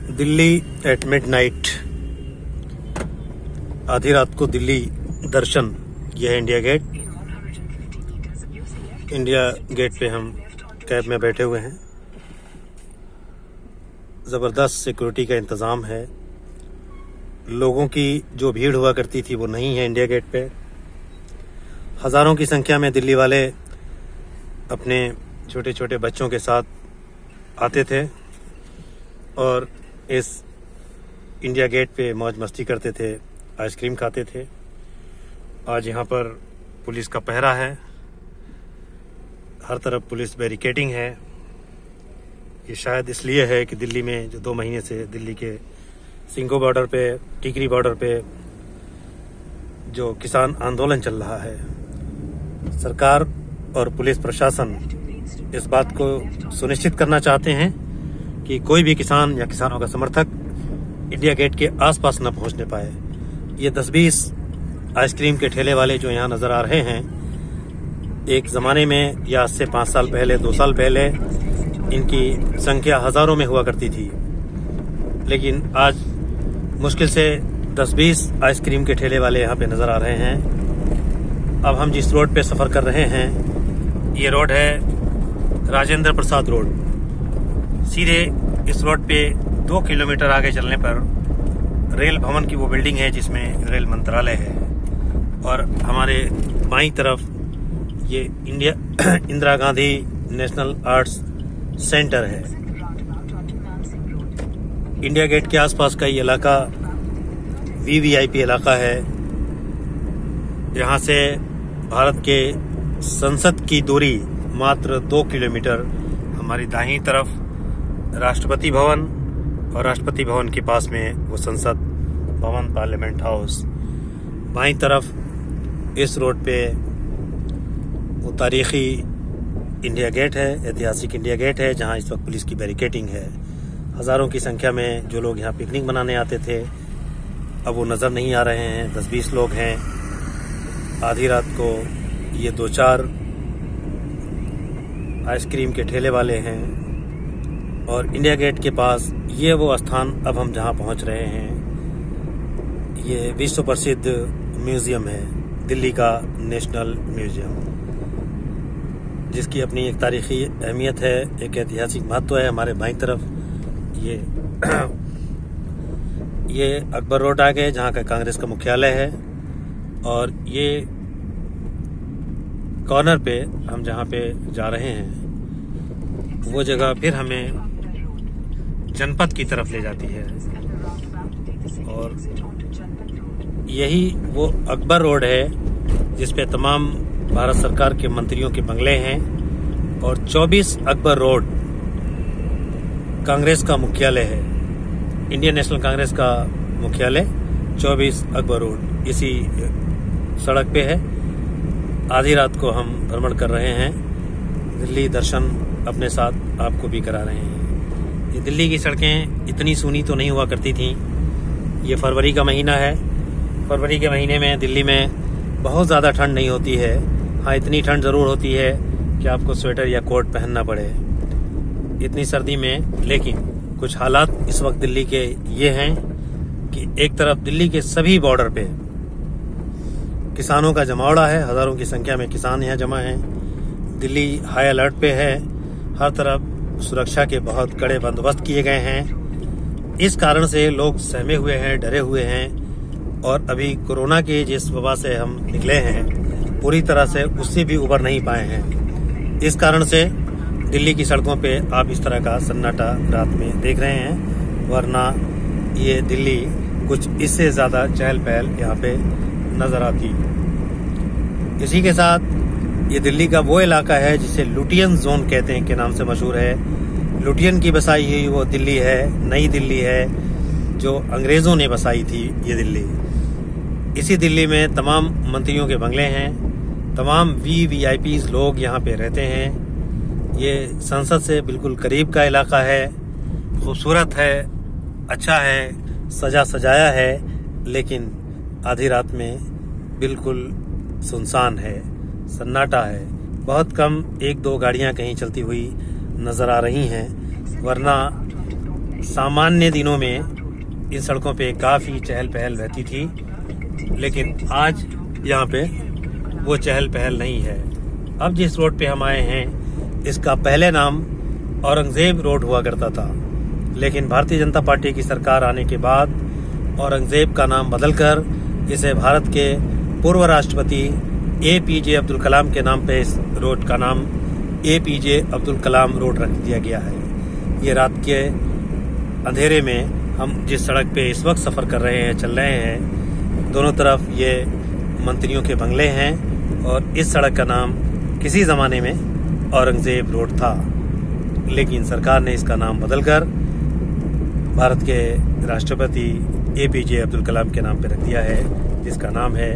Delhi eight midnight, आधी रात को दिल्ली दर्शन। यह है इंडिया गेट। इंडिया गेट पे हम कैब में बैठे हुए हैं। ज़बरदस्त सिक्योरिटी का इंतज़ाम है। लोगों की जो भीड़ हुआ करती थी वो नहीं है इंडिया गेट पे। हज़ारों की संख्या में दिल्ली वाले अपने छोटे छोटे बच्चों के साथ आते थे और इस इंडिया गेट पे मौज मस्ती करते थे, आइसक्रीम खाते थे। आज यहाँ पर पुलिस का पहरा है, हर तरफ पुलिस बैरिकेडिंग है। ये शायद इसलिए है कि दिल्ली में जो 2 महीने से दिल्ली के सिंघो बॉर्डर पे, टिकरी बॉर्डर पे जो किसान आंदोलन चल रहा है, सरकार और पुलिस प्रशासन इस बात को सुनिश्चित करना चाहते हैं कि कोई भी किसान या किसानों का समर्थक इंडिया गेट के आसपास न पहुंचने पाए। ये 10-20 आइसक्रीम के ठेले वाले जो यहाँ नजर आ रहे हैं, एक ज़माने में या आज से 5 साल पहले, 2 साल पहले इनकी संख्या हज़ारों में हुआ करती थी, लेकिन आज मुश्किल से 10-20 आइसक्रीम के ठेले वाले यहाँ पे नजर आ रहे हैं। अब हम जिस रोड पे सफ़र कर रहे हैं, ये रोड है राजेंद्र प्रसाद रोड। सीधे इस रोड पे 2 किलोमीटर आगे चलने पर रेल भवन की वो बिल्डिंग है जिसमें रेल मंत्रालय है, और हमारे बाईं तरफ ये Indira Gandhi national arts centre है। इंडिया गेट के आसपास का ये इलाका वीवीआईपी इलाका है। यहाँ से भारत के संसद की दूरी मात्र 2 किलोमीटर। हमारी दाहिनी तरफ राष्ट्रपति भवन और राष्ट्रपति भवन के पास में वो संसद भवन, पार्लियामेंट हाउस। बाईं तरफ इस रोड पे वो तारीखी इंडिया गेट है, ऐतिहासिक इंडिया गेट है, जहां इस वक्त पुलिस की बैरिकेडिंग है। हज़ारों की संख्या में जो लोग यहाँ पिकनिक मनाने आते थे, अब वो नज़र नहीं आ रहे हैं। 10-20 लोग हैं। आधी रात को ये 2-4 आइसक्रीम के ठेले वाले हैं, और इंडिया गेट के पास ये वो स्थान अब हम जहां पहुंच रहे हैं, ये विश्व प्रसिद्ध म्यूजियम है, दिल्ली का नेशनल म्यूजियम, जिसकी अपनी एक तारीखी अहमियत है, एक ऐतिहासिक महत्व है। हमारे बाईं तरफ ये अकबर रोड आ गए, जहां का कांग्रेस का मुख्यालय है, और ये कॉर्नर पे हम जहाँ पे जा रहे हैं वो जगह फिर हमें जनपद की तरफ ले जाती है, और यही वो अकबर रोड है जिस पे तमाम भारत सरकार के मंत्रियों के बंगले हैं, और 24 अकबर रोड कांग्रेस का मुख्यालय है, इंडियन नेशनल कांग्रेस का मुख्यालय 24 अकबर रोड इसी सड़क पे है। आधी रात को हम भ्रमण कर रहे हैं, दिल्ली दर्शन अपने साथ आपको भी करा रहे हैं। ये दिल्ली की सड़कें इतनी सूनी तो नहीं हुआ करती थी। ये फरवरी का महीना है। फरवरी के महीने में दिल्ली में बहुत ज़्यादा ठंड नहीं होती है। हाँ, इतनी ठंड ज़रूर होती है कि आपको स्वेटर या कोट पहनना पड़े इतनी सर्दी में। लेकिन कुछ हालात इस वक्त दिल्ली के ये हैं कि एक तरफ दिल्ली के सभी बॉर्डर पे किसानों का जमावड़ा है, हज़ारों की संख्या में किसान यहाँ जमा हैं। दिल्ली हाई अलर्ट पे है, हर तरफ सुरक्षा के बहुत कड़े बंदोबस्त किए गए हैं। इस कारण से लोग सहमे हुए हैं, डरे हुए हैं, और अभी कोरोना के जिस वबा से हम निकले हैं, पूरी तरह से उससे भी उबर नहीं पाए हैं। इस कारण से दिल्ली की सड़कों पे आप इस तरह का सन्नाटा रात में देख रहे हैं, वरना ये दिल्ली कुछ इससे ज़्यादा चहल पहल यहाँ पे नजर आती। इसी के साथ ये दिल्ली का वो इलाका है जिसे लुटियन जोन कहते हैं के नाम से मशहूर है। लुटियन की बसाई हुई वो दिल्ली है, नई दिल्ली है जो अंग्रेजों ने बसाई थी ये दिल्ली। इसी दिल्ली में तमाम मंत्रियों के बंगले हैं, तमाम वीवीआईपीज लोग यहाँ पे रहते हैं। ये संसद से बिल्कुल करीब का इलाका है, खूबसूरत है, अच्छा है, सजा सजाया है, लेकिन आधी रात में बिल्कुल सुनसान है, सन्नाटा है। बहुत कम 1-2 गाड़ियां कहीं चलती हुई नजर आ रही हैं, वरना सामान्य दिनों में इन सड़कों पे काफ़ी चहल पहल रहती थी, लेकिन आज यहाँ पे वो चहल पहल नहीं है। अब जिस रोड पे हम आए हैं इसका पहले नाम औरंगजेब रोड हुआ करता था, लेकिन भारतीय जनता पार्टी की सरकार आने के बाद औरंगजेब का नाम बदलकर इसे भारत के पूर्व राष्ट्रपति APJ अब्दुल कलाम के नाम पे इस रोड का नाम APJ अब्दुल कलाम रोड रख दिया गया है। ये रात के अंधेरे में हम जिस सड़क पे इस वक्त सफ़र कर रहे हैं, चल रहे हैं, दोनों तरफ ये मंत्रियों के बंगले हैं और इस सड़क का नाम किसी ज़माने में औरंगजेब रोड था, लेकिन सरकार ने इसका नाम बदलकर भारत के राष्ट्रपति APJ अब्दुल कलाम के नाम पे रख दिया है, जिसका नाम है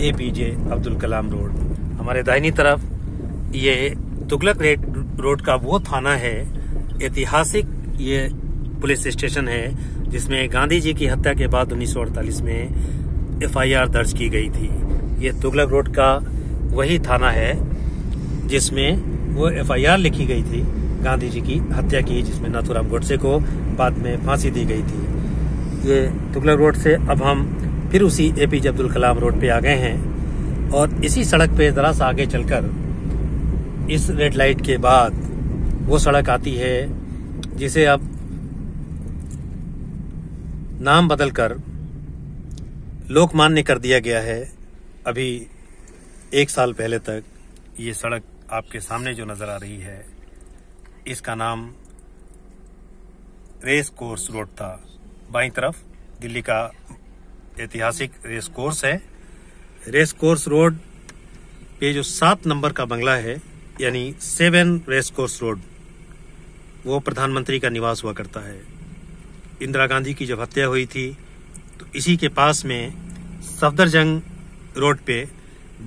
APJ अब्दुल कलाम रोड। हमारे दाहिनी तरफ ये तुगलक रोड का वो थाना है, ऐतिहासिक ये पुलिस स्टेशन है जिसमें गांधी जी की हत्या के बाद 1948 में FIR दर्ज की गई थी। ये तुगलक रोड का वही थाना है जिसमें वो FIR लिखी गई थी गांधी जी की हत्या की, जिसमें नाथूराम गोडसे को बाद में फांसी दी गई थी। ये तुगलक रोड से अब हम फिर उसी APJ अब्दुल कलाम रोड पे आ गए हैं और इसी सड़क पे जरा सा आगे चलकर इस रेड लाइट के बाद वो सड़क आती है जिसे अब नाम बदलकर लोकमान्य कर दिया गया है। अभी 1 साल पहले तक ये सड़क आपके सामने जो नजर आ रही है इसका नाम रेस कोर्स रोड था। बाईं तरफ दिल्ली का ऐतिहासिक रेस कोर्स है। रेस कोर्स रोड पे जो 7 नंबर का बंगला है, यानी 7 रेस कोर्स रोड, वो प्रधानमंत्री का निवास हुआ करता है। इंदिरा गांधी की जब हत्या हुई थी तो इसी के पास में सफदरजंग रोड पे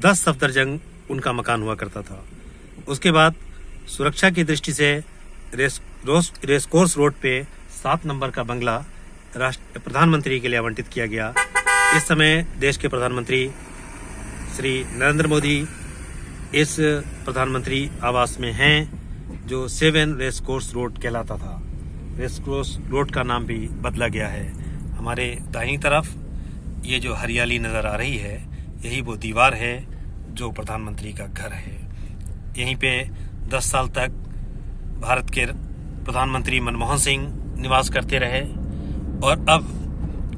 10 सफदरजंग उनका मकान हुआ करता था। उसके बाद सुरक्षा की दृष्टि से रेस कोर्स रोड पे 7 नंबर का बंगला प्रधानमंत्री के लिए आवंटित किया गया। इस समय देश के प्रधानमंत्री श्री नरेंद्र मोदी इस प्रधानमंत्री आवास में हैं, जो 7 रेस कोर्स रोड कहलाता था। रेस कोर्स रोड का नाम भी बदला गया है। हमारे दाहिनी तरफ ये जो हरियाली नजर आ रही है, यही वो दीवार है जो प्रधानमंत्री का घर है। यहीं पे 10 साल तक भारत के प्रधानमंत्री मनमोहन सिंह निवास करते रहे और अब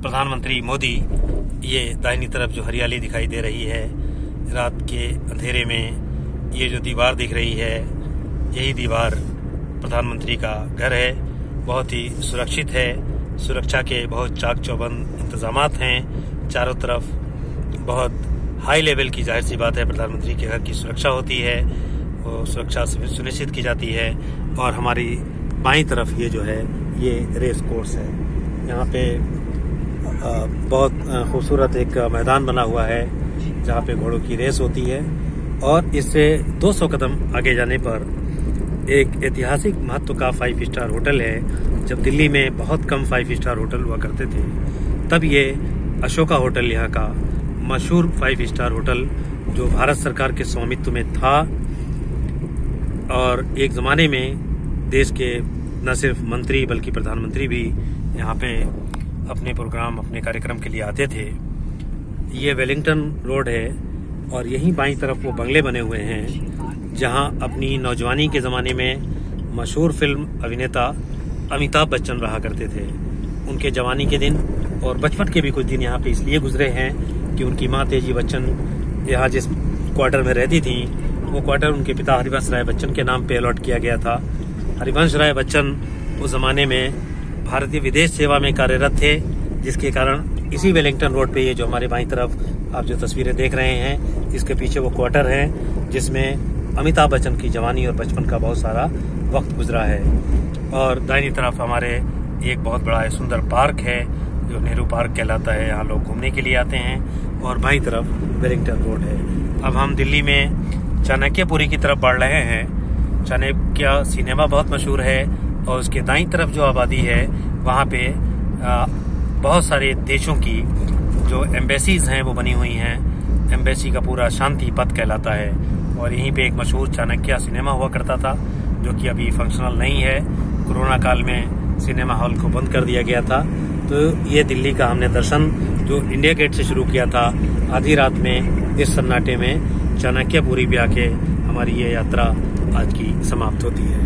प्रधानमंत्री मोदी, ये दाहिनी तरफ जो हरियाली दिखाई दे रही है, रात के अंधेरे में ये जो दीवार दिख रही है, यही दीवार प्रधानमंत्री का घर है। बहुत ही सुरक्षित है। सुरक्षा के बहुत चाक चौबंद इंतजामात हैं। चारों तरफ बहुत हाई लेवल की, जाहिर सी बात है, प्रधानमंत्री के घर की सुरक्षा होती है, वो सुरक्षा सुनिश्चित की जाती है। और हमारी बाईं तरफ ये जो है ये रेस कोर्स है। यहाँ पे बहुत खूबसूरत एक मैदान बना हुआ है जहाँ पे घोड़ों की रेस होती है और इससे 200 कदम आगे जाने पर एक ऐतिहासिक महत्व का 5 स्टार होटल है। जब दिल्ली में बहुत कम 5 स्टार होटल हुआ करते थे, तब ये अशोका होटल यहाँ का मशहूर 5 स्टार होटल जो भारत सरकार के स्वामित्व में था और एक ज़माने में देश के न सिर्फ मंत्री बल्कि प्रधानमंत्री भी यहाँ पे अपने प्रोग्राम, अपने कार्यक्रम के लिए आते थे। ये वेलिंगटन रोड है और यहीं बाईं तरफ वो बंगले बने हुए हैं जहां अपनी नौजवानी के ज़माने में मशहूर फिल्म अभिनेता अमिताभ बच्चन रहा करते थे। उनके जवानी के दिन और बचपन के भी कुछ दिन यहाँ पे इसलिए गुजरे हैं कि उनकी माँ तेजी बच्चन यहाँ जिस क्वार्टर में रहती थी, वो क्वार्टर उनके पिता हरिवंश राय बच्चन के नाम पे अलॉट किया गया था। हरिवंश राय बच्चन उस ज़माने में भारतीय विदेश सेवा में कार्यरत थे, जिसके कारण इसी वेलिंगटन रोड पे ये जो हमारे बाईं तरफ आप जो तस्वीरें देख रहे हैं, इसके पीछे वो क्वार्टर है जिसमें अमिताभ बच्चन की जवानी और बचपन का बहुत सारा वक्त गुजरा है। और दाहिनी तरफ हमारे एक बहुत बड़ा सुंदर पार्क है जो नेहरू पार्क कहलाता है। यहाँ लोग घूमने के लिए आते हैं और बाईं तरफ वेलिंगटन रोड है। अब हम दिल्ली में चाणक्यपुरी की तरफ बढ़ रहे हैं। चाणक्य सिनेमा बहुत मशहूर है और उसके दाईं तरफ जो आबादी है वहाँ पे बहुत सारे देशों की जो एम्बेसीज हैं वो बनी हुई हैं। एम्बेसी का पूरा शांति पथ कहलाता है और यहीं पे एक मशहूर चाणक्य सिनेमा हुआ करता था जो कि अभी फंक्शनल नहीं है। कोरोना काल में सिनेमा हॉल को बंद कर दिया गया था। तो ये दिल्ली का हमने दर्शन जो इंडिया गेट से शुरू किया था, आधी रात में इस सन्नाटे में चाणक्यपुरी पे आके हमारी ये यात्रा आज की समाप्त होती है।